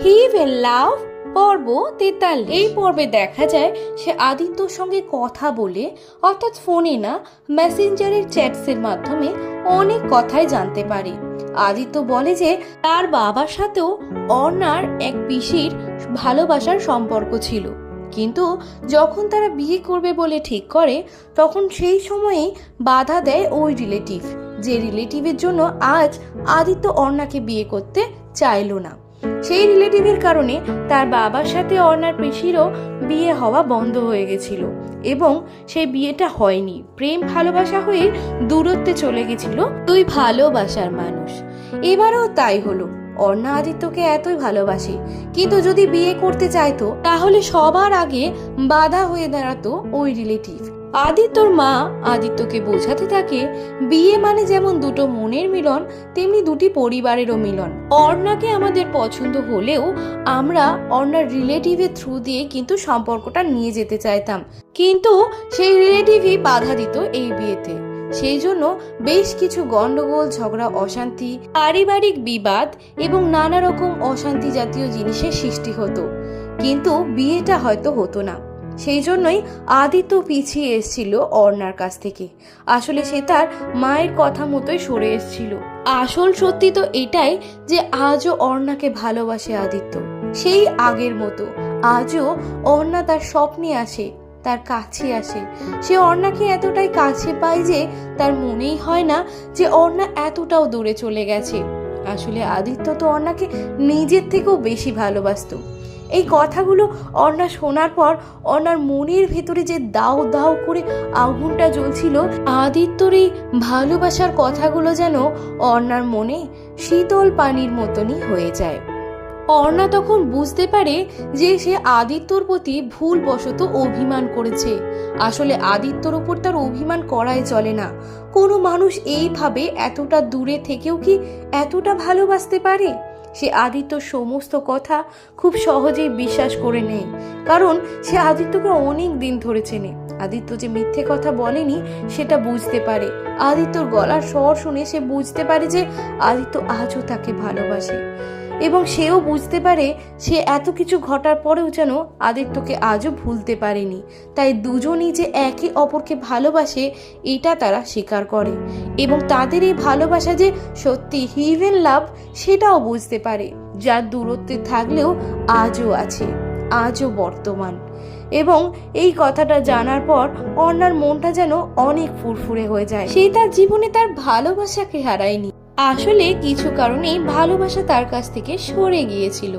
হিভ and লাভ পর্ব 43। এই পর্বে দেখা যায় সে আদিত্যর সঙ্গে কথা বলে, অর্থাৎ ফোনে না মেসেঞ্জারের চ্যাটসের মাধ্যমে অনেক কথাই জানতে পারে। আদিত্য বলে যে তার বাবার সাথেও অর্ণার এক পিসির ভালোবাসার সম্পর্ক ছিল, কিন্তু যখন তারা বিয়ে করবে বলে ঠিক করে তখন সেই সময়েই বাধা দেয় ওই রিলেটিভ, যে রিলেটিভের জন্য আজ আদিত্য অর্ণাকে বিয়ে করতে চাইলো না। সেই রিলেটিভের কারণে তার বাবার সাথে অর্ণার পিসিরও বিয়ে হওয়া বন্ধ হয়ে গেছিল এবং সেই বিয়েটা হয়নি। প্রেম ভালোবাসা হয়ে দূরত্বে চলে গেছিল দুই ভালোবাসার মানুষ। এবারও তাই হলো। অর্ণা আদিত্যকে এতই ভালোবাসে, কিন্তু যদি বিয়ে করতে চাইতো তাহলে সবার আগে বাধা হয়ে দাঁড়াতো ওই রিলেটিভ। আদিত্যর মা আদিত্যকে বোঝাতে থাকে বিয়ে মানে যেমন দুটো মনের মিলন, তেমনি দুটি পরিবারেরও মিলন। অর্ণাকে আমাদের পছন্দ হলেও আমরা অর্ণার রিলেটিভের থ্রু দিয়ে কিন্তু সম্পর্কটা নিয়ে যেতে চাইতাম, কিন্তু সেই রিলেটিভই বাধা দিত এই বিয়েতে। সেই জন্য বেশ কিছু গন্ডগোল, ঝগড়া, অশান্তি, পারিবারিক বিবাদ এবং নানা রকম অশান্তি জাতীয় জিনিসের সৃষ্টি হতো, কিন্তু বিয়েটা হয়তো হতো না। সেই জন্যই আদিত্য পিছিয়ে এসেছিল অর্ণার কাছ থেকে। আসলে সে তার মায়ের কথা মতোই সরে এসেছিল। আসল সত্যি তো এটাই যে আজও অর্ণাকে ভালোবাসে আদিত্য, সেই আগের মতো। আজও অর্ণা তার স্বপ্নে আসে, তার কাছে আসে। সে অর্ণাকে এতটাই কাছে পায় যে তার মনেই হয় না যে অর্ণা এতটাও দূরে চলে গেছে। আসলে আদিত্য তো অর্ণাকে নিজের থেকেও বেশি ভালোবাসতো। এই কথাগুলো অর্ণা শোনার পর অর্ণার মনের ভেতরে যে দাউ দাউ করে আগুনটা জ্বলছিল, আদিত্যর এই ভালোবাসার কথাগুলো যেন অর্ণার মনে শীতল পানির মতনই হয়ে যায়। অর্ণা তখন বুঝতে পারে যে সে আদিত্যর প্রতি ভুলবশত অভিমান করেছে। আসলে আদিত্যর উপর তার অভিমান করাই চলে না। কোনো মানুষ এইভাবে এতটা দূরে থেকেও কি এতটা ভালোবাসতে পারে? সে আদিত্যর সমস্ত কথা খুব সহজেই বিশ্বাস করে নেয়, কারণ সে আদিত্যকে অনেক দিন ধরে চেনে। আদিত্য যে মিথ্যে কথা বলেনি সেটা বুঝতে পারে। আদিত্যর গলার স্বর শুনে সে বুঝতে পারে যে আদিত্য আজও তাকে ভালোবাসে, এবং সেও বুঝতে পারে সে এত কিছু ঘটার পরেও যেন আদিত্যকে আজও ভুলতে পারেনি। তাই দুজনই যে একে অপরকে ভালোবাসে এটা তারা স্বীকার করে, এবং তাদের এই ভালোবাসা যে সত্যি হিভেন লাভ সেটাও বুঝতে পারে, যার দূরত্বে থাকলেও আজও আছে, আজও বর্তমান। এবং এই কথাটা জানার পর অর্ণার মনটা যেন অনেক ফুরফুরে হয়ে যায়। সে তার জীবনে তার ভালোবাসাকে হারায়নি। আসলে কিছু কারণেই ভালোবাসা তার কাছ থেকে সরে গিয়েছিল।